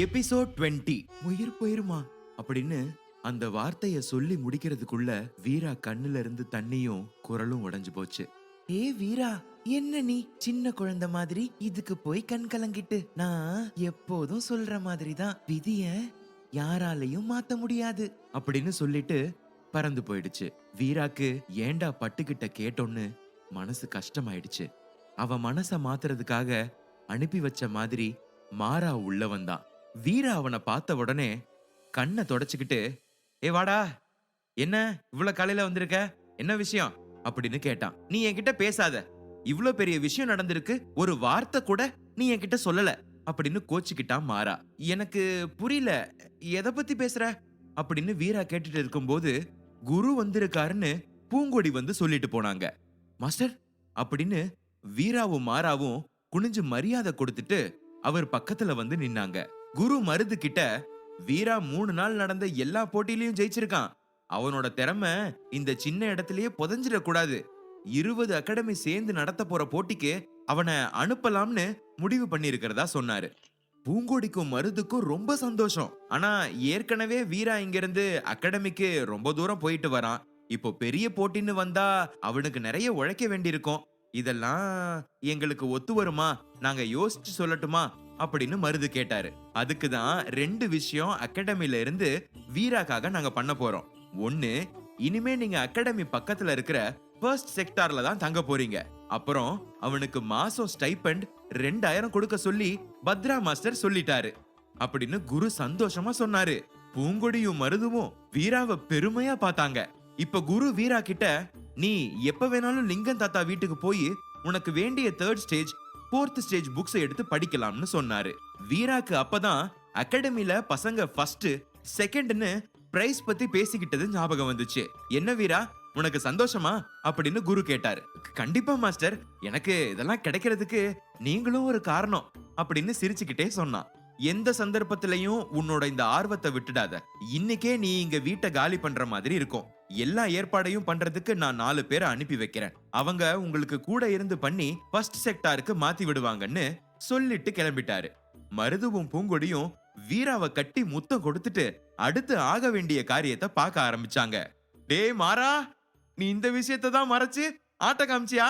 Episode 20 உயிர் போயிருமா அப்படின்னு அந்த வார்த்தைய சொல்லி முடிக்கிறதுக்குள்ள வீரா கண்ணுல இருந்து தண்ணியும் குரலும் உடைஞ்சு போச்சு. ஏ வீரா, என்ன நீ சின்ன குழந்தை மாதிரி இதுக்கு போய் கண் கலங்கிட்டு? நான் எப்போதும் சொல்ற மாதிரி தான், விதிய யாராலையும் மாத்த முடியாது அப்படின்னு சொல்லிட்டு பறந்து போயிடுச்சு. வீராக்கு ஏண்டா பட்டுக்கிட்ட கேட்டோன்னு மனசு கஷ்டமாயிடுச்சு. அவ மனச மாத்துறதுக்காக அனுப்பி வச்ச மாதிரி மாறா உள்ள வந்தான். வீரா அவனை பார்த்த உடனே கண்ணை தொடச்சுக்கிட்டு, ஏ வாடா, என்ன இவ்வளவு காலையில வந்திருக்க, என்ன விஷயம் அப்படின்னு கேட்டான். நீ என்கிட்ட பேசாத, இவ்ளோ பெரிய விஷயம் நடந்திருக்கு, ஒரு வார்த்தை கூட நீ என்கிட்ட சொல்லல அப்படின்னு கோச்சுக்கிட்டான் மாறா. எனக்கு புரியல, எதை பத்தி பேசுற அப்படின்னு வீரா கேட்டுட்டு இருக்கும்போது குரு வந்திருக்காருன்னு பூங்கொடி வந்து சொல்லிட்டு போனாங்க. மாஸ்டர் அப்படின்னு வீராவும் மாறாவும் குனிஞ்சு மரியாதை கொடுத்துட்டு அவர் பக்கத்துல வந்து நின்னாங்க. குரு மருது கிட்ட, வீரா 3 நாள் நடந்த எல்லா போட்டியிலையும் ஜெயிச்சிருக்கான், அவனோட திறமை இந்த சின்ன இடத்திலேயே புதஞ்சிட கூடாது, 20 அகாடமி சேர்ந்து நடத்த போற போட்டிக்கு அவனை அனுப்பலாம்னு முடிவு பண்ணி இருக்கிறதா சொன்னாரு. பூங்கோடிக்கும் மருதுக்கும் ரொம்ப சந்தோஷம். ஆனா ஏற்கனவே வீரா இங்க இருந்து அகாடமிக்கு ரொம்ப தூரம் போயிட்டு வரான், இப்போ பெரிய போட்டின்னு வந்தா அவனுக்கு நிறைய உழைக்க வேண்டியிருக்கும், இதெல்லாம் எங்களுக்கு ஒத்து வருமா, நாங்க யோசிச்சு சொல்லட்டுமா அப்படின்னு மருது கேட்டாரு. அதுக்கு தான் 2 விஷயம் அகாடமில இருந்து வீராக்காக நாங்க பண்ண போறோம். ஒன்னு, இனிமே நீங்க அகாடமி பக்கத்துல இருக்கிற ஃபர்ஸ்ட் செக்டார்ல தான் தங்க போறீங்க. அப்புறம் அவனுக்கு மாசம் ஸ்டைபண்ட் 2000 கொடுக்க சொல்லி பத்ரா மாஸ்டர் சொல்லிட்டாரு அப்படின்னு குரு சந்தோஷமா சொன்னாரு. பூங்கொடியும் மருதுவும் வீராவை பெருமையா பார்த்தாங்க. இப்ப குரு வீரா கிட்ட, நீ எப்ப வேணாலும் லிங்கன் தாத்தா வீட்டுக்கு போய் உனக்கு வேண்டிய 3rd stage 4th stage books எடுத்து படிக்கலாம்னு சொன்னாரு. வீராக்கு அப்பதான் அகாடமில பசங்க ஃபர்ஸ்ட் செகண்ட்னு பிரைஸ் பத்தி பேசிக்கிட்டது ஞாபகம் வந்துச்சு. என்ன வீரா, உனக்கு சந்தோஷமா அப்படின்னு குரு கேட்டாரு. கண்டிப்பா மாஸ்டர், எனக்கு இதெல்லாம் கிடைக்கிறதுக்கு நீங்களும் ஒரு காரணம் அப்படின்னு சிரிச்சுக்கிட்டே சொன்னான். எந்த சந்தர்ப்பத்திலையும் உன்னோட இந்த ஆர்வத்தை விட்டுடாத. இன்னைக்கே நீ இங்க வீட்டை காலி பண்ற மாதிரி இருக்கும், எல்லா ஏற்பாடையும் பண்றதுக்கு நான் 4 பேரை அனுப்பி வைக்கிறேன், அவங்க உங்களுக்கு கூட இருந்து பண்ணி ஃபர்ஸ்ட் செக்டாருக்கு மாத்தி விடுவாங்கன்னு சொல்லிட்டு கிளம்பிட்டாரு. மருதுவும் பூங்கொடியும் வீராவை கட்டி முத்தம் கொடுத்துட்டு அடுத்து ஆக வேண்டிய காரியத்தை பார்க்க ஆரம்பிச்சாங்க. டேய் மாறா, நீ இந்த விஷயத்தை தான் மறைச்சு ஆட்ட காமிச்சியா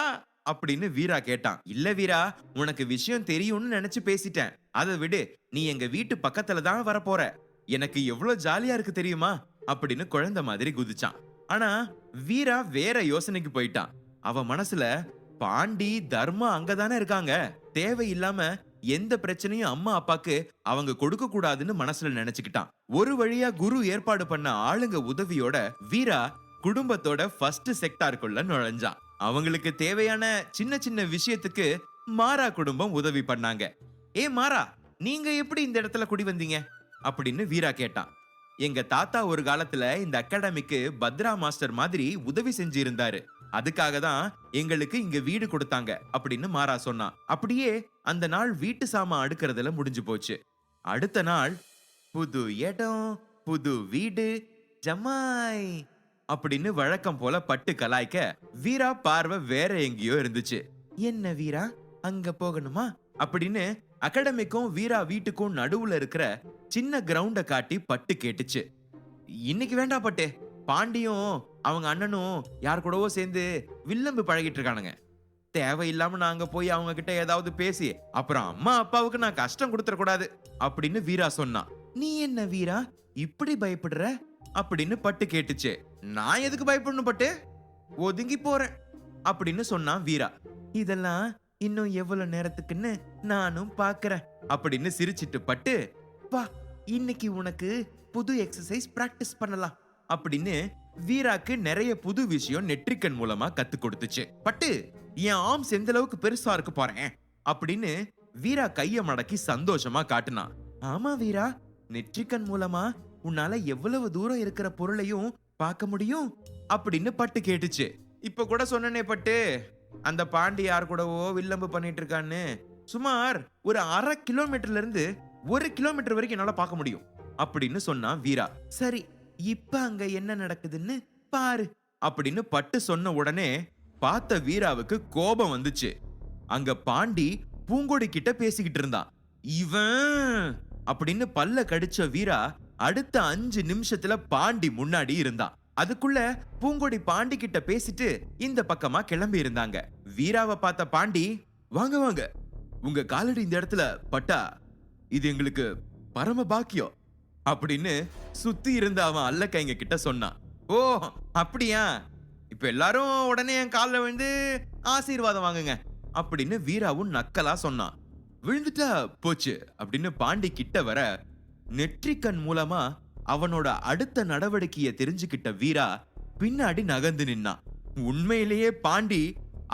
அப்படின்னு வீரா கேட்டான். இல்ல வீரா, உனக்கு விஷயம் தெரியும்னு நினைச்சு பேசிட்டேன், அதை விடு, நீ எங்க வீட்டு பக்கத்துல தான் வரப்போற, எனக்கு எவ்வளவு ஜாலியா இருக்கு தெரியுமா அப்படின்னு குழந்தை மாதிரி குதிச்சான். ஆனா வீரா வேற யோசனைக்கு போயிட்டான். அவ மனசுல பாண்டி தர்மா அங்கதானே இருக்காங்க, தேவையில்லாம எந்த பிரச்சனையும் அம்மா அப்பாக்கு அவங்க கொடுக்க கூடாதுன்னு மனசுல நினைச்சுக்கிட்டான். ஒரு வழியா குரு ஏற்பாடு பண்ண ஆளுங்க உதவியோட வீரா குடும்பத்தோட ஃபர்ஸ்ட் செக்டாருக்குள்ள நுழைஞ்சான். அவங்களுக்கு தேவையான சின்ன சின்ன விஷயத்துக்கு மாறா குடும்பம் உதவி பண்ணாங்க. ஏ மாறா, நீங்க எப்படி இந்த இடத்துல குடி வந்தீங்க அப்படின்னு வீரா கேட்டான். எங்க தாத்தா ஒரு காலத்துல இந்த அகாடமிக்கு பத்ரா மாஸ்டர் மாதிரி உதவி செஞ்சு இருந்தாரு, அதுக்காக தான் எங்களுக்கு இங்க வீடு கொடுத்தாங்க அப்படின்னு மாறா சொன்னான். அப்படியே அந்த நாள் வீட்டு சாமான் அடுக்கிறதுல முடிஞ்சு போச்சு. அடுத்த நாள் புது இடம், புது வீடு, ஜமாய் அப்படின்னு வழக்கம் போல பட்டு கலாய்க்க வீரா பார்வை வேற எங்கேயோ இருந்துச்சு. என்ன வீரா, அங்க போகணுமா அப்படின்னு அகாடமிக்கும் வீரா வீட்டுக்கும் நடுவுல இருக்கிற சின்ன கிரவுண்ட காட்டி பட்டு கேட்டுச்சு. இன்னைக்கு வேண்டாம் பட்டு, பாண்டியும் அவங்க அண்ணனும் யார் கூடவோ சேர்ந்து வில்லம்பு பழகிட்டு இருக்கானுங்க, தேவையில்லாம நாங்க போய் அவங்க கிட்ட ஏதாவது பேசி அப்புறம் அம்மா அப்பாவுக்கு நான் கஷ்டம் கொடுத்துட கூடாது அப்படின்னு வீரா சொன்னான். நீ என்ன வீரா இப்படி பயப்படுற அப்படின்னு பட்டு கேட்டுச்சு. நான் எதுக்கு பயப்படணும் பட்டு, ஒதுங்கி போறேன் அப்படின்னு சொன்னான் வீரா. இதெல்லாம் இன்னும் எவ்வளவு நேரத்துக்குன்னு நானும் பாக்குறேன் அப்படின்னு சிரிச்சிட்டு பட்டு, வா இன்னைக்கு உனக்கு புது எக்ஸசைஸ் பிராக்டிஸ் பண்ணலாம் அப்படின்னு வீராக்கு நிறைய புது விஷயம் நெற்றிக்கண் மூலமா கத்து கொடுத்துச்சு. பட்டு, என் ஆர்ம்ஸ் எந்த அளவுக்கு பெருசா இருக்கு பாறேன் அப்படின்னு வீரா கைய மடக்கி சந்தோஷமா காட்டுனான். ஆமா வீரா, நெற்றிக்கண் மூலமா உன்னால எவ்வளவு தூரம் இருக்கிற பொருளையும் பார்க்க முடியும் அப்படின்னு பட்டு கேட்டுச்சு. இப்ப கூட சொன்னனே பட்டு, அந்த பாண்டி யார் கூடவோ வில்லம்பு பண்ணிட்டு இருக்கான்னு, சுமார் ஒரு 1/2 கிலோமீட்டர்ல இருந்து 1 கிலோமீட்டர் வரைக்கும் என்னால பார்க்க முடியும் அப்படின்னு சொன்னான் வீரா. சரி, இப்ப அங்க என்ன நடக்குதுன்னு பாரு அப்படின்னு பட்டு சொன்ன உடனே பார்த்த வீராவுக்கு கோபம் வந்துச்சு. அங்க பாண்டி பூங்கொடி கிட்ட பேசிக்கிட்டு இருந்தான். இவன் அப்படின்னு பல்ல கடிச்ச வீரா அடுத்த 5 நிமிஷத்துல பாண்டி முன்னாடி இருந்தான். அதுக்குள்ள பூங்கொடி பாண்டி கிட்ட பேசிட்டு இந்த பக்கமா கிளம்பி இருந்தாங்க. வீராவை பார்த்த பாண்டி, வாங்க வாங்க, உங்க காலடி இந்த இடத்துல பட்டா இது எங்களுக்கு பரம பாக்கியம் அப்படின்னு சுத்தி இருந்த அவன் அல்லக்கைங்க கிட்ட சொன்னான். ஓ அப்படியா, இப்ப எல்லாரும் உடனே என் காலில் விழுந்து ஆசீர்வாதம் வாங்குங்க அப்படின்னு வீராவும் நக்கலா சொன்னான். விழுந்துட்டா போச்சு அப்படின்னு பாண்டி கிட்ட வர நெற்றிக்கண் மூலமா அவனோட அடுத்த நடவடிக்கையை தெரிஞ்சுக்கிட்ட வீரா பின்னாடி நகர்ந்து நின்னான். உண்மையிலேயே பாண்டி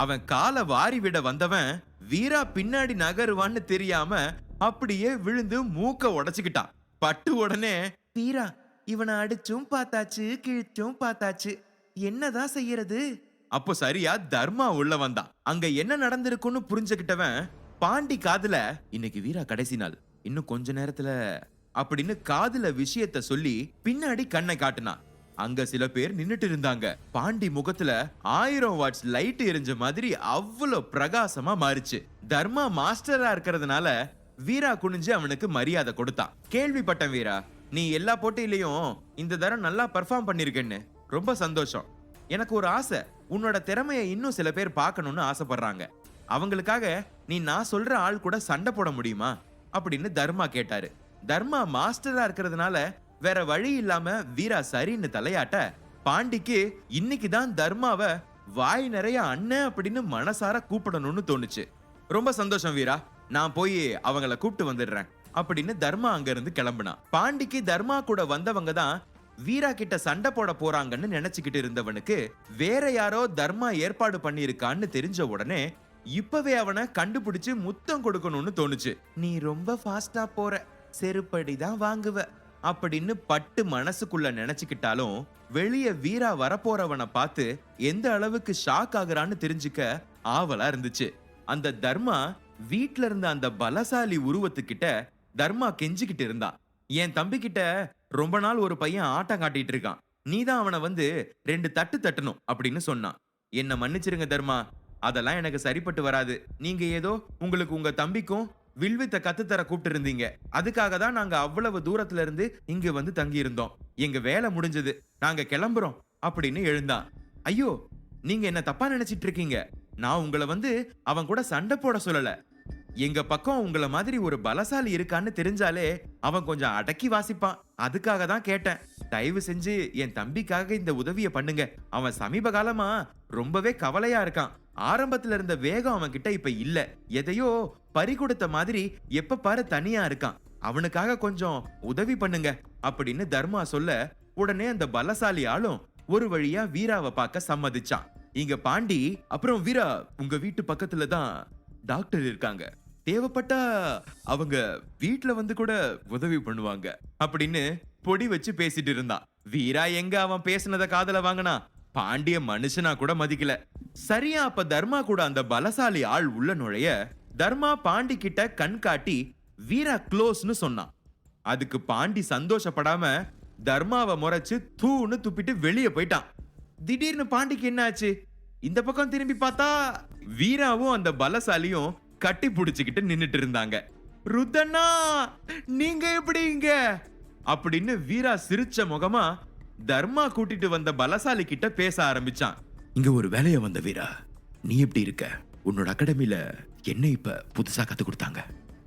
அவன் காலை வாரி விட வந்தவன் வீரா பின்னாடி நகருவான்னு தெரியாம அப்படியே விழுந்து மூக்க உடைச்சுக்கிட்டான். பட்டு உடனே, வீரா இவனை அடிச்சும் பார்த்தாச்சு கிழிச்சும் பார்த்தாச்சு, என்னதான் செய்யறது? அப்போ சரியா தர்மா உள்ள வந்தான். அங்க என்ன நடந்திருக்குன்னு புரிஞ்சுக்கிட்டவன் பாண்டி காதுல, இன்னைக்கு வீரா கடைசி நாள், இன்னும் கொஞ்ச நேரத்துல அப்படின்னு காதுல விஷயத்த சொல்லி பின்னாடி கண்ணை காட்டுனான். அங்க சில பேர் நின்னுட்டு இருந்தாங்க. பாண்டி முகத்துல 1000 வாட்ஸ் லைட் எரிஞ்ச மாதிரி அவ்வளவு பிரகாசமா மாறிச்சு. தர்மா மாஸ்டரா இருக்கிறதுனால வீரா குனிஞ்சு அவனுக்கு மரியாதை கொடுத்தான். கேள்விப்பட்டேன் வீரா, நீ எல்லா போட்டியிலையும் இந்த தரம் நல்லா பெர்ஃபார்ம் பண்ணிருக்கேன்னு. ரொம்ப சந்தோஷம். எனக்கு ஒரு ஆசை, உன்னோட திறமையை இன்னும் சில பேர் பார்க்கணும்னு ஆசைப்படுறாங்க. அவங்களுக்காக நீ நான் சொல்ற ஆள் கூட சண்டை போட முடியுமா அப்படின்னு தர்மா கேட்டாரு. தர்மா மாஸ்டரா இருக்கிறதுனால வேற வழி இல்லாம வீரா சரின்னு தலையாட்ட, பாண்டிக்கு இன்னைக்கு தான் தர்மாவை வாய் நிறைய அண்ணன் அப்படின்னு மனசார கூப்பிடணும்னு தோணுச்சு. ரொம்ப சந்தோஷம் வீரா, நான் போய் அவங்கள கூப்பிட்டு வந்துடுறேன் அப்படின்னு தர்மா அங்க இருந்து கிளம்புனா. பாண்டிக்கு தர்மா கூட வந்தவங்க தான் வீரா கிட்ட சண்டை போட போறாங்கன்னு நினைச்சுக்கிட்டு இருந்தவனுக்கு வேற யாரோ தர்மா ஏற்பாடு பண்ணிருக்கான்னு தெரிஞ்ச உடனே இப்பவே அவனை கண்டுபிடிச்சு முத்தம் கொடுக்கணும்னு தோணுச்சு. நீ ரொம்ப ஃபாஸ்டா போற, செருப்படி தான் வாங்குவ அப்படின்னு பட்டு மனசுக்குள்ள நினைச்சுக்கிட்டாலும் வெளிய வீரா வரப்போறவனை பார்த்து எந்த அளவுக்கு ஷாக் ஆகுறான்னு தெரிஞ்சுக்க ஆவலா இருந்துச்சு. அந்த தர்மா வீட்ல இருந்த அந்த பலசாலி உருவத்துக்கிட்ட தர்மா கெஞ்சிக்கிட்டு இருந்தான். என் தம்பி கிட்ட ரொம்ப நாள் ஒரு பையன் ஆட்டம் காட்டிட்டு இருக்கான், நீதான் அவனை வந்து 2 தட்டு தட்டணும் அப்படின்னு சொன்னான். என்ன மன்னிச்சிருங்க தர்மா, அதெல்லாம் எனக்கு சரிப்பட்டு வராது. நீங்க ஏதோ உங்களுக்கு உங்க தம்பிக்கும் வில்வித்த கத்துத்தர கூப்பிட்டு இருந்தீங்க, அதுக்காக தான் நாங்க அவ்வளவு தூரத்துல இருந்து இங்க வந்து தங்கி இருந்தோம். எங்க வேலை முடிஞ்சது, நாங்க கிளம்புறோம் அப்படின்னு எழுந்தான். ஐயோ, நீங்க என்ன தப்பா நினைச்சிட்டு இருக்கீங்க. நான் உங்களை வந்து அவன் கூட சண்டை போட சொல்லல. எங்க பக்கம் உங்கள மாதிரி ஒரு பலசாலி இருக்கான்னு தெரிஞ்சாலே அவன் கொஞ்சம் அடக்கி வாசிப்பான், அதுக்காக தான் கேட்டேன். தயவு செஞ்சு என் தம்பிக்காக இந்த உதவியை பண்ணுங்க. அவன் சமீப காலமா ரொம்பவே கவலையா இருக்கான். ஆரம்பத்துல இருந்த வேகம் அவன் கிட்ட இப்ப இல்ல. எதையோ பறி கொடுத்த மாதிரி எப்ப பாரு தனியா இருக்கான். அவனுக்காக கொஞ்சம் உதவி பண்ணுங்க அப்படின்னு தர்மா சொல்ல உடனே அந்த பலசாலி ஆளும் ஒரு வழியா வீராவை பார்க்க சம்மதிச்சான். இங்க பாண்டி, அப்புறம் வீரா உங்க வீட்டு பக்கத்துல தான் டாக்டர் இருக்காங்க, தேவைப்பட்டா அவங்க வீட்ல வந்து கூட உதவி பண்ணுவாங்க அப்படின்னு பொடி வச்சு பேசிட்டு இருந்தான். வீரா எங்க அவன் பேசினத காதல வாங்கினா, பாண்டிய மனுஷனா கூட மதிக்கல. சரியா அப்ப தர்மா கூட அந்த பலசாலி ஆள் உள்ள நுழைய தர்மா பாண்டி கிட்ட கண் காட்டி வீரா க்ளோஸ்னு சொன்னான். அதுக்கு பாண்டி சந்தோஷப்படாம தர்மாவை முறைச்சு தூன்னு துப்பிட்டு வெளியே போயிட்டான். திடீர்னு பாண்டிக்கு என்ன ஆச்சு? இந்த பக்கம் திரும்பி பார்த்தா வீராவும் அந்த பலசாலியும் கட்டி புடிச்சுக்கிட்டு நின்னுட்டு இருந்தாங்க. ருத்தண்ணா, நீங்க எப்படி இங்க அப்படின்னு வீரா சிரிச்ச முகமா தர்மா கூட்டிட்டு வந்த பலசாலி கிட்ட பேச ஆரம்பிச்சான். இங்க ஒரு வேலைய வந்த வீரா, நீ எப்படி இருக்க? உன்னோட அகாடமில என்ன இப்ப புதுசா கத்து கொடுத்தாங்க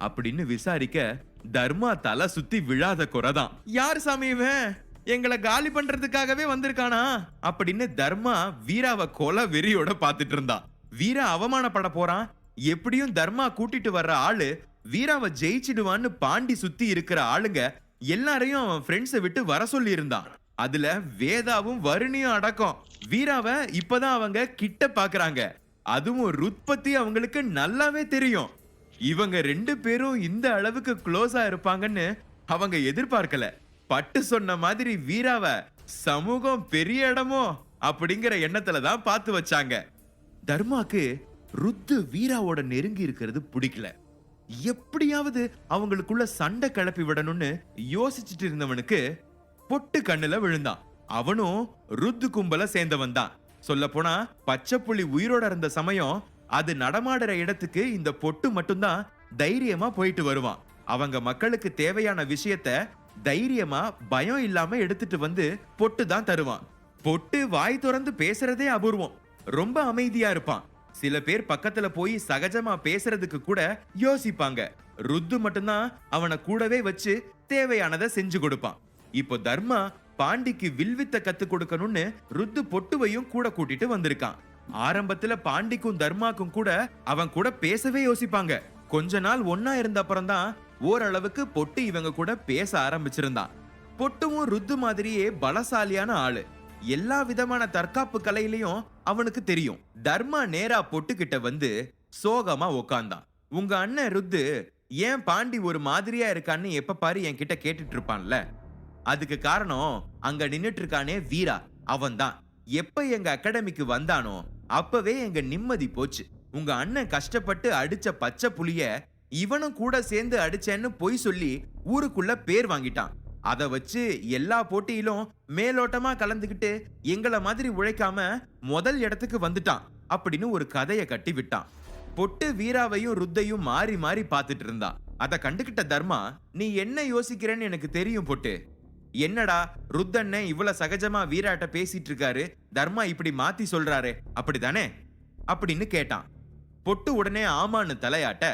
அப்படின்னு விசாரிக்க தர்மா தலை சுத்தி விழாத குறைதான். யார் சாமி இவன்? எங்களை காலி பண்றதுக்காகவே வந்திருக்கானா அப்படின்னு தர்மா வீராவை கொலை வெறியோட பாத்துட்டு இருந்தான். வீரா அவமானப்பட போறான். எப்படியும் தர்மா கூட்டிட்டு வர்ற ஆளு வீராவை ஜெயிச்சிடுவான்னு பாண்டி சுத்தி இருக்கிற ஆளுங்க எல்லாரையும் அவன் ஃப்ரெண்ட்ஸை விட்டு வர சொல்லி இருந்தான். அதுல வேதாவும் வருணியும் அடக்கம். வீராவை இப்பதான் அவங்க கிட்ட பாக்குறாங்க. அதுவும் ருத் பத்தி அவங்களுக்கு நல்லாவே தெரியும். இவங்க 2 பேரும் இந்த அளவுக்கு க்ளோஸா இருப்பாங்கன்னு அவங்க எதிர்பார்க்கல. பட்டு சொன்ன மாதிரி வீராவை சமூகம் பெரிய இடமோ அப்படிங்கிற எண்ணத்துல தான் பார்த்து வச்சாங்க. தர்மாக்கு ருத்து வீராவோட நெருங்கி இருக்கிறது பிடிக்கல. எப்படியாவது அவங்களுக்குள்ள சண்டை கிளப்பி விடணும்னு யோசிச்சுட்டு இருந்தவனுக்கு பொட்டு கண்ணுல விழுந்தான். அவனும் ருத்து கும்பல சேர்ந்தவன் தான். சொல்ல போனா பச்சை புலி உயிரோட இருந்த சமயம் அது நடமாடுற இடத்துக்கு இந்த பொட்டு மட்டும்தான் தைரியமா போயிட்டு வருவான். அவங்க மக்களுக்கு தேவையான விஷயத்த தைரியமா பயம் இல்லாம எடுத்துட்டு வந்து பொட்டு தான் தருவான். பொட்டு வாய் திறந்து பேசுறதே அபூர்வம். ரொம்ப அமைதியா இருப்பான். சில பேர் பக்கத்துல போய் சகஜமா பேசுறதுக்கு கூட யோசிப்பாங்க. ருத்து மட்டும்தான் அவனை கூடவே வச்சு தேவையானதை செஞ்சு கொடுப்பான். இப்போ தர்மா பாண்டிக்கு வில்வித்த கத்து கொடுக்கணும்னு ருத்து பொட்டுவையும் கூட கூட்டிட்டு வந்திருக்கான். ஆரம்பத்துல பாண்டிக்கும் தர்மாக்கும் கூட அவன் கூட பேசவே யோசிப்பாங்க. கொஞ்ச நாள் ஒன்னா இருந்த அப்புறம் தான் ஓரளவுக்கு பொட்டு இவங்க கூட பேச ஆரம்பிச்சிருந்தான். பொட்டுவும் ருத்து மாதிரியே பலசாலியான ஆளு. எல்லா விதமான தற்காப்பு கலையிலையும் அவனுக்கு தெரியும். தர்மா நேரா பொட்டு கிட்ட வந்து சோகமா உக்காந்தான். உங்க அண்ணன் ருத்து ஏன் பாண்டி ஒரு மாதிரியா இருக்கான்னு எப்ப பாரு என்கிட்ட கேட்டுட்டு இருப்பான்ல, அதுக்கு காரணம் அங்க நின்னுட்டு இருக்கானே வீரா, அவன் தான். எப்ப எங்க அகாடமிக்கு வந்தானோ அப்பவே எங்க நிம்மதி போச்சு. உங்க அண்ணன் கஷ்டப்பட்டு அடிச்ச பச்சை புலிய இவனும் கூட சேர்ந்து அடிச்சேன்னு பொய் சொல்லி ஊருக்குள்ள பேர் வாங்கிட்டான். அத வச்சு எல்லா போட்டியிலும் மேலோட்டமா கலந்துகிட்டு எங்கள மாதிரி உழைக்காம முதல் இடத்துக்கு வந்துட்டான் அப்படின்னு ஒரு கதையை கட்டி விட்டான். பொட்டு வீராவையும் ருத்தையும் மாறி மாறி பார்த்துட்டு இருந்தான். அத கண்டுகிட்ட தர்மா, நீ என்ன யோசிக்கிறேன்னு எனக்கு தெரியும் பொட்டு. என்னடா ருத்தண்ணன் இவ்வளவு சகஜமா வீராட்ட பேசிட்டு இருக்காரு, தர்மா இப்படி மாத்தி சொல்றாரு, அப்படிதானே அப்படின்னு கேட்டான். பொட்டு உடனே ஆமான்னு தலையாட்ட,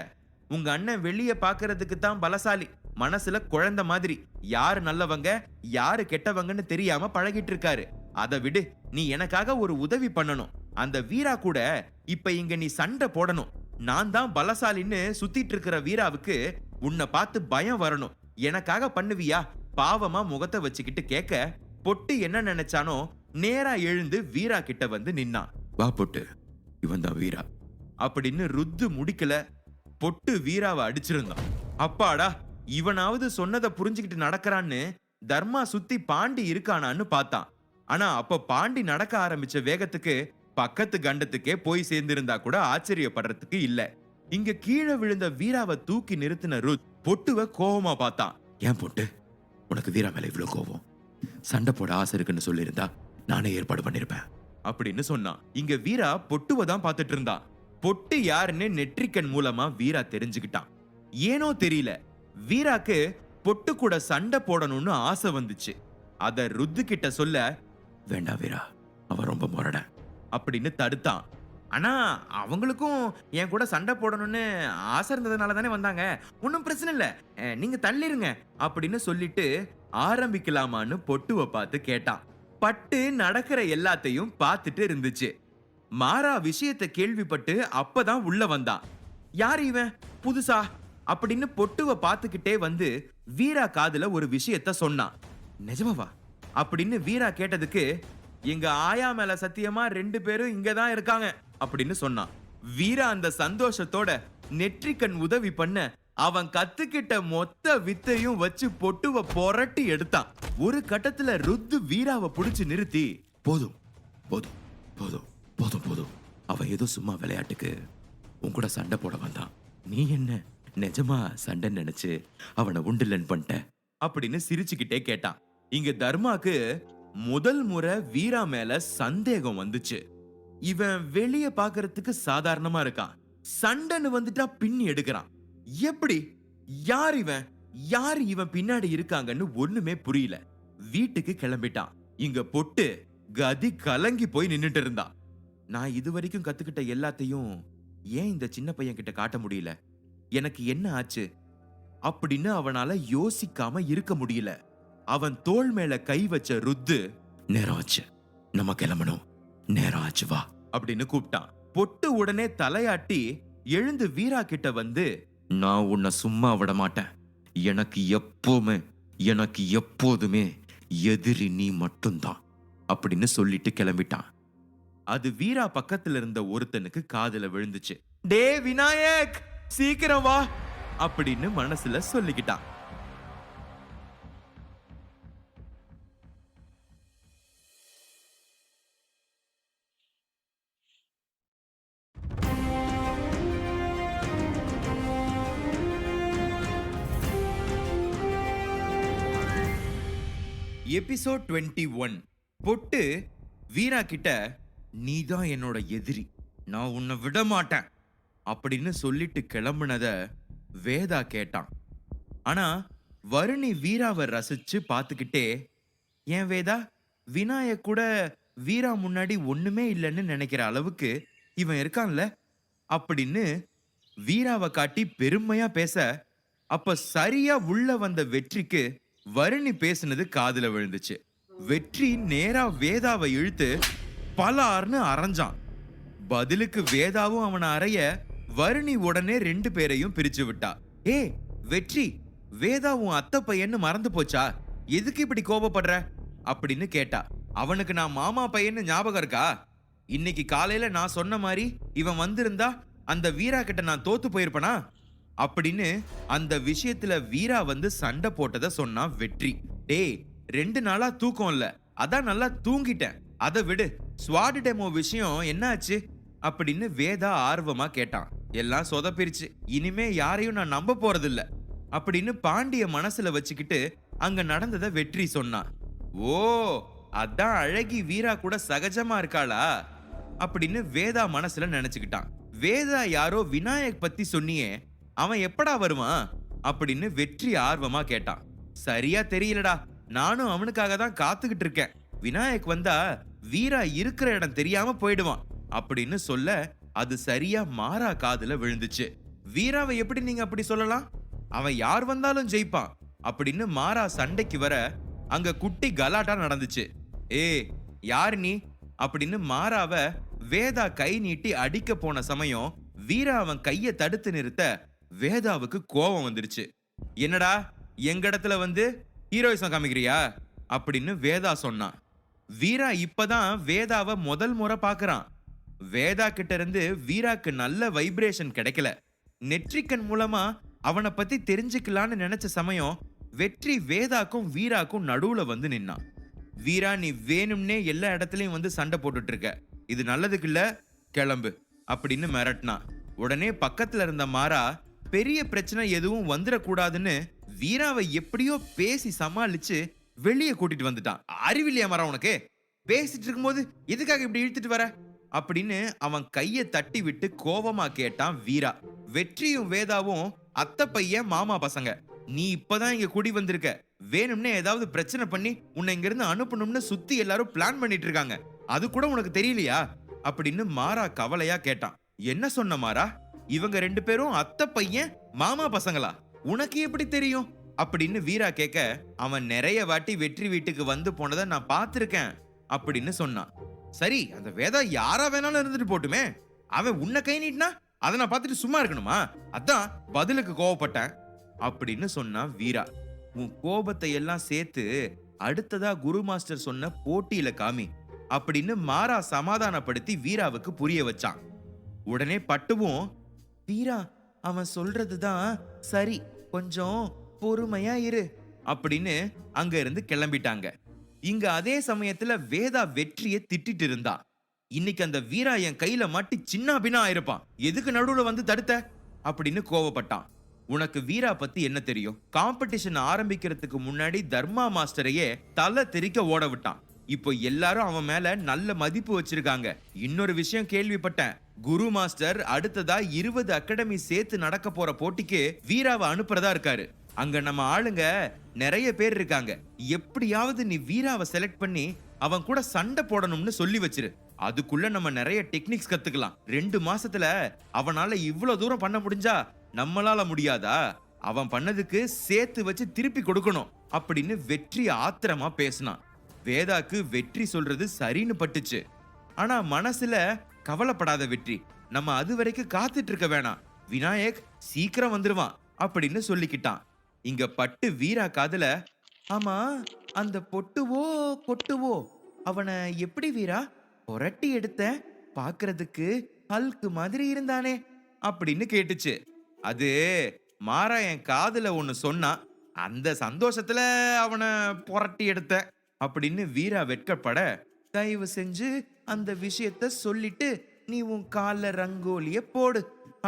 உங்க அண்ணன் வெளிய பாக்குறதுக்கு தான் பலசாலி, மனசுல குழந்தை மாதிரி. யாரு நல்லவங்க யாரு கெட்டவங்கன்னு தெரியாம பழகிட்டு இருக்காரு. அதை விடு, நீ எனக்காக ஒரு உதவி பண்ணணும். அந்த வீரா கூட இப்ப இங்க நீ சண்டை போடணும். நான் தான் பலசாலின்னு சுத்திட்டு இருக்கிற வீராவுக்கு உன்னை பார்த்து பயம் வரணும். எனக்காக பண்ணுவியா? பாவமா முகத்தை வச்சுக்கிட்டு கேட்க, பொட்டு என்ன நினைச்சானோ நேரா எழுந்து வீரா கிட்ட வந்து நின்னான். வா பொட்டு, இவன் தான் வீரா அப்படின்னு ருத்து முடிக்கல, பொட்டு வீராவை அடிச்சிருந்தான். அப்பாடா, இவனாவது சொன்னதை புரிஞ்சுக்கிட்டு நடக்கிறான்னு தர்மா சுத்தி பாண்டி இருக்கானான்னு பார்த்தான். ஆனா அப்ப பாண்டி நடக்க ஆரம்பிச்ச வேகத்துக்கு பக்கத்து கண்டத்துக்கே போய் சேர்ந்திருந்தா கூட ஆச்சரியப்படுறதுக்கு இல்ல. இங்க கீழே விழுந்த வீராவை தூக்கி நிறுத்தின ருத் பொட்டுவ கோவமா பார்த்தான். ஏன் பொட்டு, உனக்கு வீரா மேல இவ்வளவு கோவம்? சண்டை போட ஆசை இருக்குன்னு சொல்லியிருந்தா நானே ஏற்பாடு பண்ணிருப்பேன் அப்படின்னு சொன்னான். இங்க வீரா பொட்டுவ தான் பார்த்துட்டு இருந்தான். பொட்டு யாருன்னு நெற்றிக்கண் மூலமா வீரா தெரிஞ்சுக்கிட்டான். ஏனோ தெரியல, வீராக்கு பொட்டு கூட சண்டை போடணும்னு ஆசை வந்துச்சு. அத ருத்து கிட்ட சொல்ல, வேண்டாம் வீரா, அவன் ரொம்ப முரட அப்படின்னு தடுத்தான். ஆனா அவங்களுக்கும் என் கூட சண்டை போடணும்னு ஆசை இருந்ததுனால தானே வந்தாங்க, ஒன்னும் பிரச்சனை இல்ல, நீங்க தள்ளிருங்க அப்படின்னு சொல்லிட்டு ஆரம்பிக்கலாமான்னு பொட்டுவை பார்த்து கேட்டான். பட்டு நடக்கிற எல்லாத்தையும் பார்த்துட்டு இருந்துச்சு. மாறா விஷயத்தை கேள்விப்பட்டு அப்பதான் உள்ள வந்தான். யார் இவன் புதுசா அப்படின்னு பொட்டுவை பார்த்துக்கிட்டே வந்து வீரா காதுல ஒரு விஷயத்த சொன்னான். நிஜமாவா அப்படின்னு வீரா கேட்டதுக்கு, எங்க ஆயா மேல சத்தியமா 2 பேரும் இங்கதான் இருக்காங்க அப்படின்னு சொன்னான். வீரா அந்த சந்தோஷத்தோட நெற்றிக்கண் உதவி பண்ண அவன் கத்துக்கிட்ட மொத்த வித்தையும் வச்சு பொட்டுவ புரட்டி எடுத்தான். ஒரு கட்டத்துல ருத்து வீராவை புடிச்சு நிறுத்தி, போதும் போதும் போதும் போதும் போதும், அவன் ஏதோ சும்மா விளையாட்டுக்கு உன் கூட சண்டை போட வந்தான். நீ என்ன நிஜமா சண்டை நினைச்சு அவனை உண்டுலன் பண்ணிட்ட அப்படின்னு சிரிச்சுக்கிட்டே கேட்டான். இங்க தர்மாக்கு முதல் முறை வீரா மேல சந்தேகம் வந்துச்சு. இவன் வெளிய பாக்குறதுக்கு சாதாரணமா இருக்கான், சண்டைன்னு வந்துட்டா பின்னி எடுக்கிறான். எப்படி? யார் இவன்? யார் இவன் பின்னாடி இருக்காங்கன்னு ஒண்ணுமே புரியல. வீட்டுக்கு கிளம்பிட்டான். இங்க பொட்டு கதி கலங்கி போய் நின்னுட்டு இருந்தான். நான் இதுவரைக்கும் கத்துக்கிட்ட எல்லாத்தையும் ஏன் இந்த சின்ன பையன் கிட்ட காட்ட முடியல? எனக்கு என்ன ஆச்சு அப்படின்னு அவனால யோசிக்காம இருக்க முடியல. அவன் தோள் மேல கை வச்ச ருத்து, நேரம் ஆச்சு, நம்ம கிளம்பணும், நேரம் ஆச்சு, வா அப்படின்னு கூப்பிட்டான். பொட்டு உடனே தலையாட்டி எழுந்து வீரா கிட்ட வந்து, நான் உன்னை சும்மா விட மாட்டேன். எனக்கு எப்போதுமே எதிரி நீ மட்டும்தான் அப்படின்னு சொல்லிட்டு கிளம்பிட்டான். அது வீரா பக்கத்துல இருந்த ஒருத்தனுக்கு காதுல விழுந்துச்சு. டே விநாயக், சீக்கிரம் வா அப்படின்னு மனசுல சொல்லிக்கிட்டான். எபிசோட் 21. பொட்டு வீரா கிட்ட, நீதான் என்னோட எதிரி, நான் உன்னை விட மாட்டேன் அப்படின்னு சொல்லிட்டு கிளம்புனத வேதா கேட்டான். ஆனா வருணி வீராவை ரசிச்சு பார்த்துக்கிட்டே, "ஏன் வேதா, விநாயக் கூட வீரா முன்னாடி ஒண்ணுமே இல்லைன்னு நினைக்கிற அளவுக்கு இவன் இருக்கான்ல?" அப்படின்னு வீராவை காட்டி பெருமையா பேச, அப்ப சரியா உள்ள வந்த வெற்றிக்கு வருணி பேசுனது காதுல விழுந்துச்சு. வெற்றி நேரா வேதாவை இழுத்து பலார்னு அரைஞ்சான். பதிலுக்கு வேதாவும் அவனை அறைய, வருணி உடனே 2 பேரையும் பிரிச்சு விட்டா. "ஏ வெற்றி, வேதா உன் அத்தை பையன்னு மறந்து போச்சா? எதுக்கு இப்படி கோபப்படுற?" அப்படின்னு கேட்டா. "அவனுக்கு நான் மாமா பையன்னு ஞாபகம் இருக்கா? இன்னைக்கு காலையில நான் சொன்ன மாதிரி இவன் வந்திருந்தா அந்த வீரா கிட்ட நான் தோத்து போயிருப்பனா?" அப்படின்னு அந்த விஷயத்துல வீரா வந்து சண்டை போட்டத சொன்னா வெற்றி. "டேய், 2 நாளா தூக்கம் இல்ல, அதான் நல்லா தூங்கிட்டேன். அதை விடு, ஸ்வாட் டெமோ விஷயம் என்னாச்சு?" அப்படின்னு வேதா ஆர்வமா கேட்டான். "எல்லாம் சொதப்பிருச்சு, இனிமே யாரையும் நான் நம்ப போறதில்ல" அப்படின்னு பாண்டிய மனசுல வச்சுக்கிட்டு அங்க நடந்ததை வெற்றி சொன்னான். "ஓ, அதான் அழகி வீரா கூட சகஜமா இருக்காளா?" அப்படின்னு வேதா மனசுல நினைச்சுக்கிட்டான். "வேதா யாரோ விநாயக் பத்தி சொன்னியே, அவன் எப்படா வருவான்?" அப்படின்னு வெற்றி ஆர்வமா கேட்டான். "சரியா தெரியலடா, நானும் அவனுக்காக தான் காத்துக்கிட்டு இருக்கேன். விநாயக் வந்தா வீரா இருக்கிற இடம் தெரியாம போயிடுவான்" அப்படின்னு சொல்ல, அது சரியா மாறா காதுல விழுந்துச்சு. "வீராவை எப்படி நீங்க அப்படி சொல்லலாம்? அவன் யார் வந்தாலும் ஜெயிப்பான்" அப்படின்னு மாறா சண்டைக்கு வர, அங்க குட்டி கலாட்டா நடந்துச்சு. "ஏ, யார் நீ?" அப்படின்னு மாறாவ வேதா கை நீட்டி அடிக்க போன சமயம் வீரா அவன் கைய தடுத்து நிறுத்த வேதாவுக்கு கோபம் வந்துருச்சு. "என்னடா எங்க இடத்துல வந்து ஹீரோயிசம் காமிக்கிறியா?" அப்படின்னு வேதா சொன்னான். வீரா இப்பதான் வேதாவை முதல் முறை பாக்குறான். வேதா கிட்ட இருந்து வீராக்கு நல்ல வைப்ரேஷன் கிடைக்கல. நெற்றிக்கண் மூலமா அவனை பத்தி தெரிஞ்சுக்கலான்னு நினைச்ச சமயம் வெற்றி வேதாக்கும் வீராக்கும் நடுவுல வந்து நின்னான். "வீரா, நீ வேணும்னே எல்லா இடத்துலயும் வந்து சண்டை போட்டுட்டு இருக்க, இது நல்லதுக்கு இல்ல, கிளம்பு" அப்படின்னு மிரட்டினான். உடனே பக்கத்துல இருந்த மாறா பெரிய பிரச்சனை எதுவும் வந்துடக்கூடாதுன்னு வீராவை எப்படியோ பேசி சமாளிச்சு வெளியே கூட்டிட்டு வந்துட்டான். "அறிவில்லையா மரம் உனக்கு? பேசிட்டு இருக்கும்போது எதுக்காக இப்படி இழுத்துட்டு வர?" அப்படின்னு அவன் கையை தட்டி விட்டு கோபமா கேட்டான் வீரா. வெற்றியும் வேதாவும் அத்தை பையன் மாமா பசங்க. "நீ இப்பதான் இங்க குடி வந்திருக்க, வேணும்னே ஏதாவது பிரச்சனை பண்ணி உன்னை இங்க இருந்து அனுப்பணும்னு சுத்தி எல்லாரும் பிளான் பண்ணிட்டு இருக்காங்க, அது கூட உனக்கு தெரியலையா?" அப்படின்னு மாறா கவலையா கேட்டான். "என்ன சொன்ன மாறா? இவங்க 2 பேரும் அத்தை பையன் மாமா பசங்களா? உனக்கு எப்படி தெரியும்?" அப்படின்னு வீரா கேட்க, "அவன் நிறைய வாட்டி வெற்றி வீட்டுக்கு வந்து போனதை நான் பார்த்திருக்கேன்" அப்படின்னு சொன்னான். "சரி, அந்த வேதா யாரா வேணாலும் இருந்துட்டு போட்டுமே, அவன் உன்னை கை நீட்டினா அதை நான் பார்த்துட்டு சும்மா இருக்கணுமா? அதான் பதிலுக்கு கோவப்பட்டேன்" அப்படின்னு சொன்னா வீரா. "உன் கோபத்தை எல்லாம் சேர்த்து அடுத்ததா குரு மாஸ்டர் சொன்ன போட்டியில காமி" அப்படின்னு மாறா சமாதானப்படுத்தி வீராவுக்கு புரிய வச்சான். உடனே பட்டுவும், "வீரா, அவன் சொல்றதுதான் சரி, கொஞ்சம் பொறுமையா இரு" அப்படின்னு அங்க இருந்து கிளம்பிட்டாங்க. இங்க அதே சமயத்துல வேதா வெற்றியை திட்டிட்டு இருந்தா. "இன்னைக்கு அந்த வீரா என் கையில மாட்டி சின்ன பின்னா ஆயிருப்பான், எதுக்கு நடுவுல வந்து தடுத்த?" அப்படின்னு கோவப்பட்டான். "உனக்கு வீரா பத்தி என்ன தெரியும்? காம்படிஷன் ஆரம்பிக்கிறதுக்கு முன்னாடி தர்மா மாஸ்டரையே தலை தெறிக்க ஓட விட்டான். இப்போ எல்லாரும் அவன் மேல நல்ல மதிப்பு வச்சிருக்காங்க. இன்னொரு விஷயம் கேள்விப்பட்டேன், குரு மாஸ்டர் அடுத்ததா 20 அகாடமி சேர்த்து நடக்க போற போட்டிக்கு வீராவை அனுப்புறதா இருக்காரு. அங்க நம்ம ஆளுங்க நிறைய பேர் இருக்காங்க. எப்படியாவது நீ வீராவை செலக்ட் பண்ணி அவன் கூட சண்டை போடணும்னு சொல்லி வச்சிரு. அதுக்குள்ள நம்ம நிறைய டெக்னிக்ஸ் கத்துக்கலாம். 2 மாசத்துல அவனால இவ்வளவு தூரம் பண்ண முடிஞ்சா நம்மளால முடியாதா? அவன் பண்ணதுக்கு சேர்த்து வச்சு திருப்பி கொடுக்கணும்" அப்படின்னு வெற்றி ஆத்திரமா பேசினான். வேதாக்கு வெற்றி சொல்றது சரின்னு பட்டுச்சு. ஆனா மனசுல, "கவலைப்படாத வெற்றி, நம்ம அது வரைக்கும் காத்துட்டு இருக்க வேணாம், விநாயக் சீக்கிரம் வந்துருவான்" அப்படின்னு சொல்லிக்கிட்டான். இங்க பட்டு வீரா காதுல, "ஆமா, அந்த பொட்டுவோ கொட்டுவோ அவனை எப்படி வீரா புரட்டி எடுத்த? பாக்குறதுக்கு ஹல்க் மாதிரி இருந்தானே" அப்படின்னு கேட்டுச்சு. "அது மாறா என் காதுல ஒன்னு சொன்னா, அந்த சந்தோஷத்துல அவனை புரட்டி எடுத்த" அப்படின்னு வீரா வெட்கப்பட, "தயவு செஞ்சு அந்த விஷயத்த சொல்லிட்டு நீ உன் கால்ல ரங்கோலிய போடு"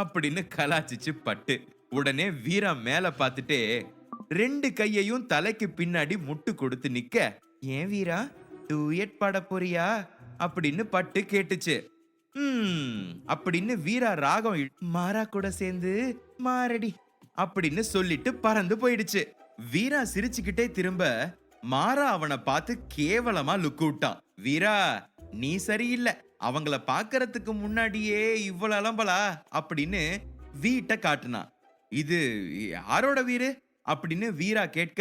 அப்படின்னு கலாச்சிச்சு பட்டு. உடனே வீரா மேல பார்த்துட்டே 2 கையையும் தலைக்கு பின்னாடி முட்டு கொடுத்து நிக்க, "ஏன் வீரா, டூயட் பாட போறியா?" அப்படின்னு பட்டு கேட்டுச்சு. அப்படின்னு வீரா ராகம் மாறா கூட சேர்ந்து "மாரடி அப்படின்னு சொல்லிட்டு பறந்து போயிடுச்சு. வீரா சிரிச்சுக்கிட்டே திரும்ப மாறா அவனை பார்த்து கேவலமா லுக் விட்டான். வீரா, நீ சரியில்லை, அவங்கள பாக்கறதுக்கு முன்னாடியே இவ்வளவு அலம்பலா அப்படின்னு வீட்டை காட்டுனான். இது யாரோட வீடு அப்படின்னு வீரா கேட்க,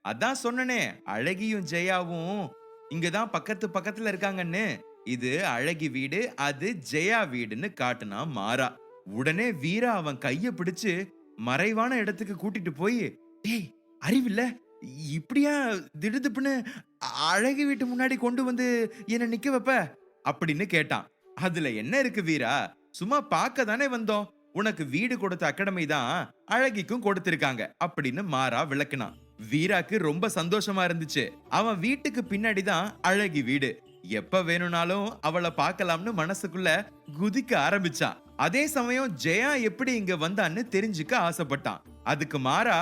அதான் சொன்னனே அழகியும் ஜெயாவும் இங்கதான் பக்கத்து பக்கத்துல இருக்காங்கன்னு, இது அழகி வீடு, அது ஜெயா வீடுன்னு காட்டுனா மாறா. உடனே வீரா அவன் கைய பிடிச்சு மறைவான இடத்துக்கு கூட்டிட்டு போய், டேய் அறிவில்ல, இப்படியா திடுதுப்புன்னு அழகி வீட்டு முன்னாடி கொண்டு வந்து என்ன நிக்க வைப்ப அப்படின்னு கேட்டான். அதுல என்ன இருக்கு வீரா, சும்மா பார்க்க தானே வந்தோம், உனக்கு வீடு கொடுத்த அகாடமி தான் அழகிக்கும் கொடுத்திருக்காங்க அப்படின்னு மாறா விளக்குனான். வீராக்கு ரொம்ப சந்தோஷமா இருந்துச்சு. அவன் வீட்டுக்கு பின்னாடி தான் அழகி வீடு. எப்ப வேணும்னாலும் அவளை பார்க்கலாம்னு மனசுக்குள்ள குதிக்க ஆரம்பிச்சான். அதே சமயம் ஜெயா எப்படி இங்க வந்தான்னு தெரிஞ்சுக்க ஆசைப்பட்டான். அதுக்கு மாறா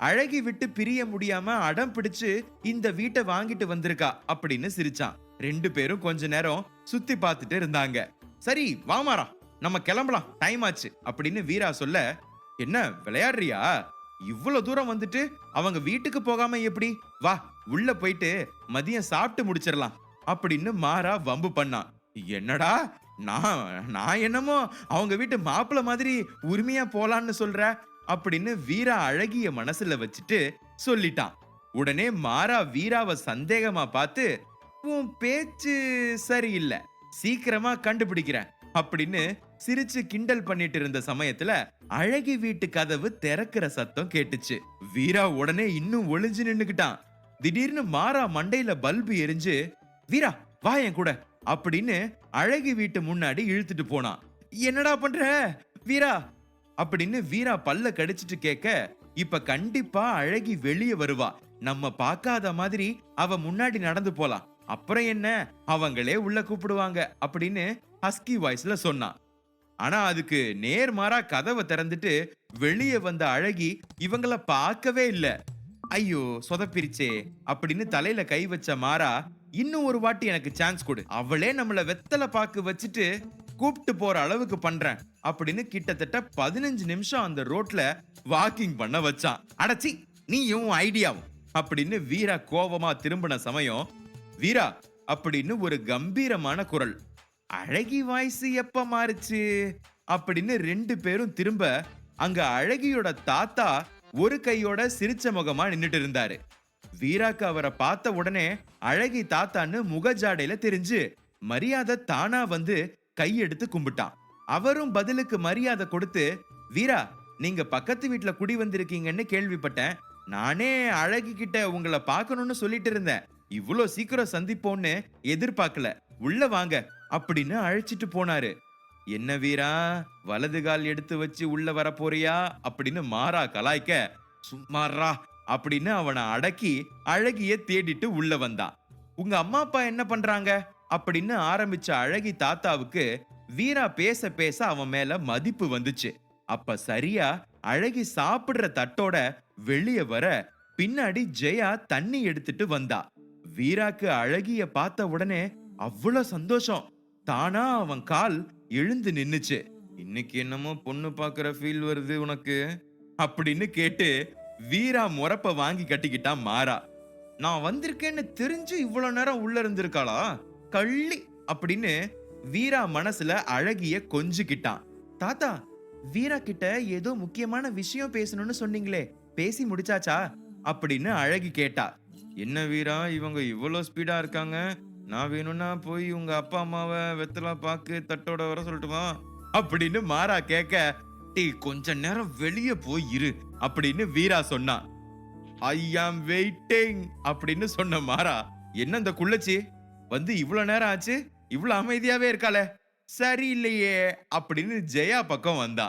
அழகி விட்டு பிரிய முடியாம அடம் பிடிச்சு இந்த வீட்டை வாங்கிட்டு வந்திருக்கா அப்படின்னு சிரிச்சான். ரெண்டு பேரும் கொஞ்ச நேரம் சுத்தி பார்த்துட்டு இருந்தாங்க. சரி வா மாறா, நம்ம கிளம்பலாம், டைம் ஆச்சு அப்படின்னு வீரா சொல்ல, என்ன விளையாடுறியா, இவ்வளவு தூரம் வந்துட்டு அவங்க வீட்டுக்கு போகாம எப்படி, வா உள்ள போயிட்டு மதியம் சாப்பிட்டு முடிச்சிடலாம் அப்படின்னு மாறா வம்பு பண்ணான். என்னடா, நான் என்னமோ அவங்க வீட்டு மாப்பிள்ள மாதிரி உரிமையா போலான்னு சொல்ற அப்படின்னு வீரா அழகிய மனசுல வச்சுட்டு சொல்லிட்டான். உடனே மாறா வீராவை சந்தேகமா பார்த்து, உன் பேச்சு சரியில்லை, சீக்கிரமா கண்டுபிடிக்கிறேன் அப்படின்னு சிரிச்சு கிண்டல் பண்ணிட்டு இருந்த சமயத்துல அழகி வீட்டு கதவு திறக்கிற சத்தம் கேட்டுச்சு. வீரா உடனே இன்னும் ஒளிஞ்சு நின்னுக்கிட்டான். திடீர்னு மாறா மண்டையில பல்பு எரிஞ்சு, வீரா வா என் கூட அப்படின்னு அழகி வீட்டு முன்னாடி இழுத்துட்டு போனான். என்னடா பண்ற வீரா அப்படின்னு வீரா பல்ல கடிச்சிட்டு கேட்க, இப்ப கண்டிப்பா அழகி வெளியே வருவா, நம்ம பார்க்காத மாதிரி அவ முன்னாடி நடந்து போலாம், அப்புறம் என்ன அவங்களே உள்ள கூப்பிடுவாங்க அப்படின்னு ஹஸ்கி வாய்ஸ்ல சொன்னான். ஆனா அதுக்கு நேர்மாறா கதவை திறந்துட்டு வெளியே வந்த அழகி இவங்கள பார்க்கவே இல்ல. ஐயோ சொதப்பிரிச்சே அப்படின்னு தலையில கை வச்ச மாறா, இன்னும் ஒரு வாட்டி எனக்கு சான்ஸ் கொடு, அவளே நம்மள வெத்தலை பாக்கு வச்சுட்டு கூப்பிட்டு போற அளவுக்கு பண்றேன் அப்படின்னு கிட்டத்தட்ட 15 நிமிஷம் அந்த ரோட்ல வாக்கிங் பண்ண வச்சான். அடச்சி நீயும் ஐடியாவும் அப்படின்னு வீரா கோபமா திரும்பின சமயம், வீரா அப்படின்னு ஒரு கம்பீரமான குரல். அழகி வாய்ஸ் எப்ப மாறுச்சு அப்படின்னு ரெண்டு பேரும் திரும்ப, அங்க அழகியோட தாத்தா ஒரு கையோட சிரிச்ச முகமா நின்னுட்டு இருந்தாரு. வீராக்கு அவரை பார்த்த உடனே அழகி தாத்தான்னு முகஜாடையில தெரிஞ்சு மரியாதை தானா வந்து கையெடுத்து கும்பிட்டான். அவரும் பதிலுக்கு மரியாதை கொடுத்து, வீரா நீங்க பக்கத்து வீட்டுல குடி வந்திருக்கீங்கன்னு கேள்விப்பட்டேன், நானே அழகி கிட்ட உங்களை பார்க்கணும்னு சொல்லிட்டு இருந்தேன், இவ்வளோ சீக்கிரம் சந்திப்போன்னு எதிர்பார்க்கல, உள்ள வாங்க அப்படின்னு அழைச்சிட்டு போனாரு. என்ன வீரா வலது கால் எடுத்து வச்சு உள்ள வர போறியா அப்படின்னு மாறா கலாய்க்க, சும்மாறா அப்படின்னு அவனை அடக்கி அழகிய தேடிட்டு உள்ள வந்தான். உங்க அம்மா அப்பா என்ன பண்றாங்க அப்படின்னு ஆரம்பிச்ச அழகி தாத்தாவுக்கு வீரா பேச பேச அவன் மேல மதிப்பு வந்துச்சு. அப்ப சரியா அழகி சாப்பிடுற தட்டோட வெளியே வர பின்னாடி ஜெயா தண்ணி எடுத்துட்டு வந்தா. வீராக்கு அழகிய பார்த்த உடனே அவ்வளவு சந்தோஷம், தானா அவன் கால் எழுந்து நின்னுச்சு. இன்னைக்கு என்னமோ பொண்ணு பாக்குற ஃபீல் வருது உனக்கு அப்படின்னு கேட்டு வீரா முறப்ப வாங்கி கட்டிக்கிட்டான் மாறா. நான் வந்திருக்கேன்னு தெரிஞ்சு இவ்வளவு நேரம் உள்ள இருந்திருக்காளா கள்ளி அப்படின்னு வீரா மனசுல அழகிய கொஞ்சிக்கிட்டான். தாத்தா, வீரா கிட்ட ஏதோ முக்கியமான விஷயம் பேசணும்னு சொன்னீங்களே, பேசி முடிச்சாச்சா அப்படின்னு அழகி கேட்டா. என்ன வீரா இவங்க இவ்வளவு ஸ்பீடா இருக்காங்க, நான் வேணும்னா போய் உங்க அப்பா அம்மாவை வெத்தலா பாக்கு தட்டோட வர சொல்லட்டுமா அப்படின்னு மாறா கேட்க, டீ கொஞ்ச நேரம் வெளியே போய் இரு அப்படின்னு வீரா சொன்னான். ஐ ஆம் வெயிட்டிங் அப்படின்னு சொன்ன மாறா, என்ன இந்த குள்ளச்சி வந்து இவ்வளவு நேரம் ஆச்சு, இவ்வளவு அமைதியாவே இருக்காளே, சரியில்லையே அப்படின்னு ஜெயா பக்கம் வந்தா.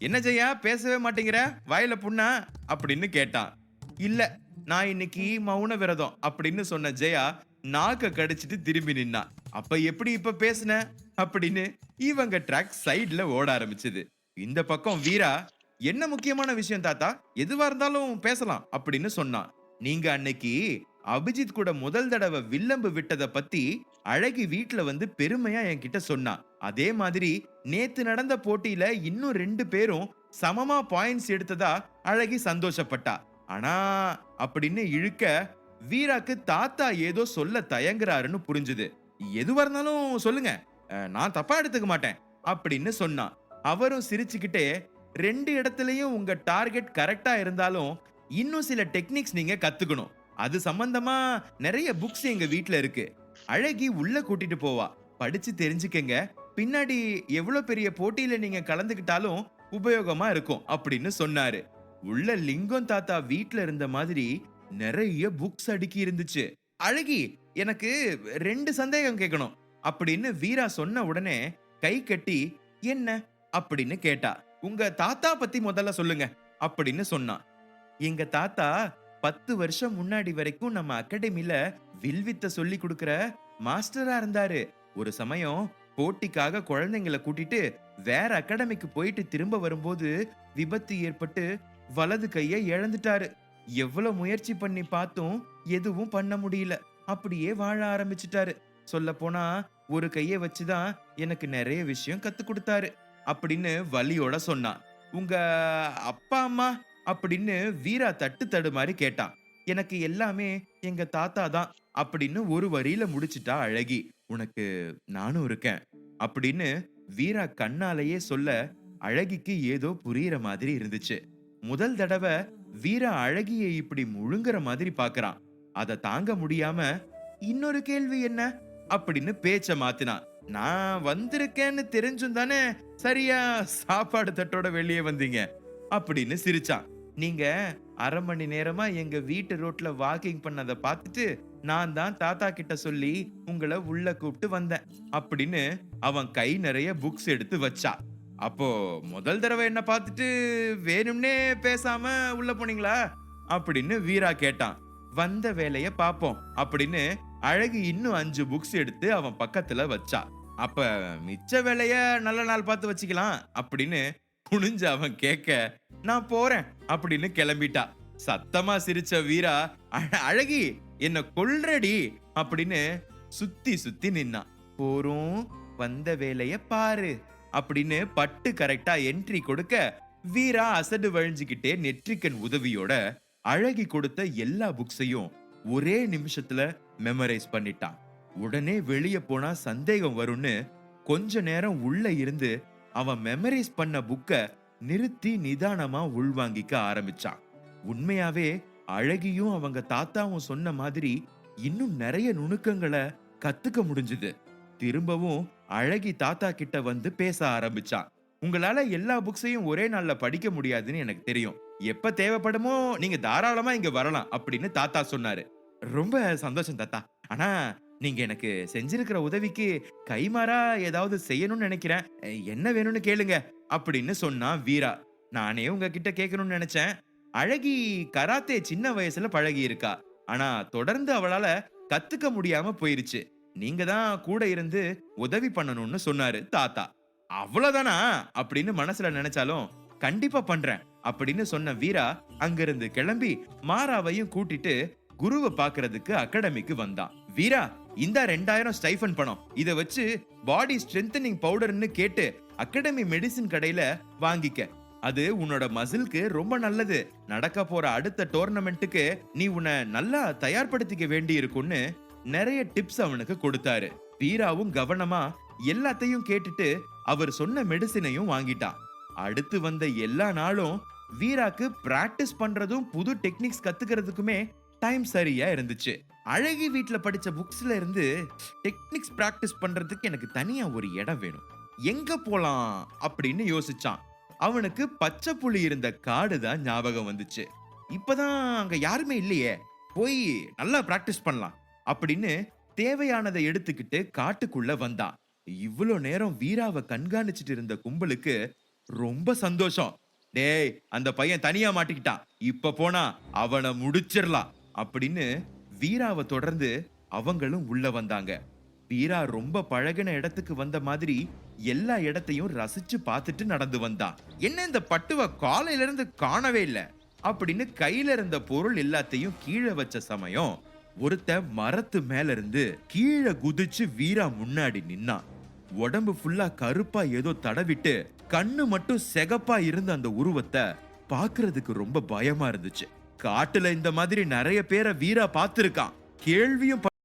என்ன ஜெயா பேசவே மாட்டேங்கிற, வாயில புண்ணா அப்படின்னு கேட்டான். இல்ல நான் இன்னைக்கு மௌன விரதம் அப்படின்னு சொன்ன ஜெயா நாக்க கடிச்சிட்டு திரும்பி நின்னா. அப்ப எப்படி இப்ப பேசுன அப்படின்னு இவங்க ட்ராக் சைடுல ஓட ஆரம்பிச்சது. இந்த பக்கம் வீரா, என்ன முக்கியமான விஷயம் தாத்தா, எதுவா இருந்தாலும் பேசலாம் அப்படின்னு சொன்னான். நீங்க அன்னைக்கு அபிஜித் கூட முதல் தடவை வில்லம்பு விட்டத பத்தி அழகி வீட்டுல வந்து பெருமையா என்கிட்ட சொன்னா. அதே மாதிரி நேத்து நடந்த போட்டியில இன்னும் 2 பேரும் சமமா பாயிண்ட்ஸ் எடுத்ததா அழகி சந்தோஷப்பட்டா. ஆனா அப்படின்னு இழுக்க வீராக்கு தாத்தா ஏதோ சொல்ல தயங்குறாருன்னு புரிஞ்சுது. எதுவா இருந்தாலும் சொல்லுங்க, நான் தப்பா எடுத்துக்க மாட்டேன் அப்படின்னு சொன்னான். அவரும் சிரிச்சுக்கிட்டே, 2 இடத்துலயும் உங்க டார்கெட் கரெக்டா இருந்தாலும் இன்னும் சில டெக்னிக்ஸ் நீங்க கத்துக்கணும். அது சம்பந்தமா நிறைய புக்ஸ் எங்க வீட்ல இருக்கு. அழகி உள்ள கூட்டிட்டு போவா. படிச்சு தெரிஞ்சுக்கங்க. பின்னாடி எவ்வளவு பெரிய போட்டியில நீங்க கலந்துக்கிட்டாலும் உபயோகமா இருக்கும் அப்படின்னு சொன்னாரு. உள்ள லிங்கம் தாத்தா வீட்ல இருந்த மாதிரி நிறைய புக்ஸ் அடுக்கி இருந்துச்சு. அழகி, எனக்கு 2 சந்தேகம் கேட்கணும் அப்படின்னு வீரா சொன்ன உடனே கை கட்டி, என்ன அப்படின்னு கேட்டா. உங்க தாத்தா பத்தி முதல்ல சொல்லுங்க அப்படின்னு சொன்னான். எங்க தாத்தா 10 வருஷம் முன்னாடி வரைக்கும் நம்ம அகாடமில வில்வித்த சொல்லி கொடுக்கிற மாஸ்டரா இருந்தாரு. ஒரு சமயம் போட்டிக்காக குழந்தைங்களை கூட்டிட்டு வேற அகாடமிக்கு போயிட்டு திரும்ப வரும்போது விபத்து ஏற்பட்டு வலது கையை இழந்துட்டாரு. எவ்வளவு முயற்சி பண்ணி பார்த்தும் எதுவும் பண்ண முடியல. அப்படியே வாழ ஆரம்பிச்சிட்டாரு. சொல்ல போனா ஒரு கையை வச்சுதான் எனக்கு நிறைய விஷயம் கத்து கொடுத்தாரு அப்படின்னு வலியோட சொன்னான். உங்க அப்பா அம்மா அப்படின்னு வீரா தட்டு தடுமாறி கேட்டான். எனக்கு எல்லாமே எங்க தாத்தா தான் அப்படின்னு ஒரு வரியில முடிச்சிட்டா அழகி. உனக்கு நானும் இருக்கேன் அப்படின்னு வீரா கண்ணாலேயே சொல்ல அழகிக்கு ஏதோ புரியுற மாதிரி இருந்துச்சு. முதல் தடவை வீரா அழகியை இப்படி முழுங்குற மாதிரி பாக்குறான். அத தாங்க முடியாம, இன்னொரு கேள்வி என்ன அப்படின்னு பேச்ச மாத்தினான். நான் வந்திருக்கேன்னு தெரிஞ்சும் தானே சரியா சாப்பாடு தட்டோட வெளியே வந்தீங்க அப்படின்னு சிரிச்சான். நீங்க 1/2 மணி நேரமா எங்க வீட்டு ரோட்ல வாக்கிங் பண்ணதை பார்த்துட்டு நான் தான் தாத்தா கிட்ட சொல்லி உங்களை உள்ள கூப்பிட்டு வந்தேன் அப்படின்னு அவன் கை நிறைய புக்ஸ் எடுத்து வச்சா. அப்போ முதல் தடவை என்ன பார்த்துட்டு வேணும்னே பேசாம உள்ள போனீங்களா அப்படின்னு வீரா கேட்டான். வந்த வேலைய பாப்போம் அப்படின்னு அழகு இன்னும் 5 புக்ஸ் எடுத்து அவன் பக்கத்துல வச்சா. அப்ப மிச்ச வேலைய நல்ல நாள் பார்த்து வச்சுக்கலாம் அப்படின்னு குனிஞ்சு அவன் கேட்க, நான் போறேன் அப்படின்னு கிளம்பிட்டா. சத்தமா சிரிச்ச வீரா, அழகி என்ன கொல்றடி அப்படின்னு சுத்தி சுத்தி நின்னான். போறோம், வந்த வேலைய பாரு அப்படின்னு பட்டு கரெக்டா என்ட்ரி கொடுக்க வீரா அசடு வழிஞ்சுக்கிட்டே நெற்றிக்கன் உதவியோட அழகி கொடுத்த எல்லா புக்ஸையும் ஒரே நிமிஷத்துல மெமரைஸ் பண்ணிட்டான். உடனே வெளியே போனா சந்தேகம் வரும்னு கொஞ்ச நேரம் உள்ள இருந்து அவன் மெமரைஸ் பண்ண புக்க நிறுத்தி நிதானமா உள்வாங்கிக்க ஆரம்பிச்சான். உண்மையாவே அழகியும் அவங்க தாத்தாவும் சொன்ன மாதிரி இன்னும் நிறைய நுணுக்கங்களை கத்துக்க முடிஞ்சது. திரும்பவும் அழகி தாத்தா கிட்ட வந்து பேச ஆரம்பிச்சான். உங்களால எல்லா புக்ஸையும் ஒரே நாள்ல படிக்க முடியாதுன்னு எனக்கு தெரியும். எப்ப தேவைப்படுமோ நீங்க தாராளமா இங்க வரலாம் அப்படின்னு தாத்தா சொன்னாரு. ரொம்ப சந்தோஷம் தாத்தா. ஆனா நீங்க எனக்கு செஞ்சிருக்கிற உதவிக்கு கைமாறா ஏதாவது செய்யணும்னு நினைக்கிறேன். என்ன வேணும்னு கேளுங்க அப்படின்னு சொன்னான் வீரா. நானே உங்ககிட்ட கேட்கணும்னு நினைச்சேன். அழகி கராத்தே சின்ன வயசுல பழகி இருக்கா. ஆனா தொடர்ந்து அவளால கத்துக்க முடியாம போயிருச்சு. நீங்க தான் கூட இருந்து உதவி பண்ணணும்னு சொன்னாரு தாத்தா. அவ்வளவுதானா அப்படின்னு மனசுல நினைச்சாலும் கண்டிப்பா பண்றேன் அப்படின்னு சொன்ன வீரா அங்கிருந்து கிளம்பி மாராவையும் கூட்டிட்டு குருவை பாக்குறதுக்கு அகாடமிக்கு வந்தான். வீரா, இந்த 2000 ஸ்டைஃபன் பணம், இத வச்சு பாடி ஸ்ட்ரென்தனிங் பவுடர்னு கேட்டு அகாடமி மெடிசின் கடையில வாங்கிக்க. அது உன்னோட மசிலுக்கு ரொம்ப நல்லது. நடக்க போற அடுத்த டோர்னமெண்ட்டுக்கு நீ உன்னை நல்லா தயார்படுத்திக்க வேண்டி இருக்கும்னு நிறைய டிப்ஸ் அவனுக்கு கொடுத்தாரு. வீராவும் கவனமா எல்லாத்தையும் கேட்டுட்டு அவர் சொன்ன மெடிசினையும் வாங்கிட்டான். அடுத்து வந்த எல்லா நாளும் வீராக்கு பிராக்டிஸ் பண்றதும் புது டெக்னிக்ஸ் கத்துக்கிறதுக்குமே டைம் சரியா இருந்துச்சு. அழகி வீட்ல படிச்ச புக்ஸ்ல இருந்து டெக்னிக்ஸ் பிராக்டிஸ் பண்றதுக்கு எனக்கு தனியா ஒரு இடம் வேணும். எங்க போலாம் அப்படின்னு யோசிச்சான். அவனுக்கு பச்சை புலி இருந்த காடு தான் ஞாபகம் வந்துச்சு. இப்பதான் அங்க யாருமே இல்லையே, போய் நல்லா பிராக்டிஸ் பண்ணலாம் அப்படின்னு தேவையானதை எடுத்துக்கிட்டு காட்டுக்குள்ள வந்தான். இவ்வளோ நேரம் வீராவை கண்காணிச்சிட்டு இருந்த கும்பலுக்கு ரொம்ப சந்தோஷம். டேய், அந்த பையன் தனியா மாட்டிக்கிட்டான், இப்ப போனா அவனை முடிச்சிடலாம் அப்படின்னு வீராவை தொடர்ந்து அவங்களும் உள்ள வந்தாங்க. வீரா ரொம்ப பழகின இடத்துக்கு வந்த மாதிரி எல்லா இடத்தையும் ரசிச்சு பார்த்துட்டு நடந்து வந்தான். என்ன இந்த பட்டுவ காலையில இருந்து காணவே இல்ல அப்படின்னு கையில இருந்த பொருள் எல்லாத்தையும் கீழே வச்ச சமயம் ஒருத்த மரத்து மேல இருந்து கீழே குதிச்சு வீரா முன்னாடி நின்னான். உடம்பு ஃபுல்லா கருப்பா ஏதோ தடவிட்டு கண்ணு மட்டும் சிகப்பா இருந்த அந்த உருவத்தை பார்க்கிறதுக்கு ரொம்ப பயமா இருந்துச்சு. காட்டுல இந்த மாதிரி நிறைய பேரை வீரா பார்த்திருக்கான், கேள்வியும்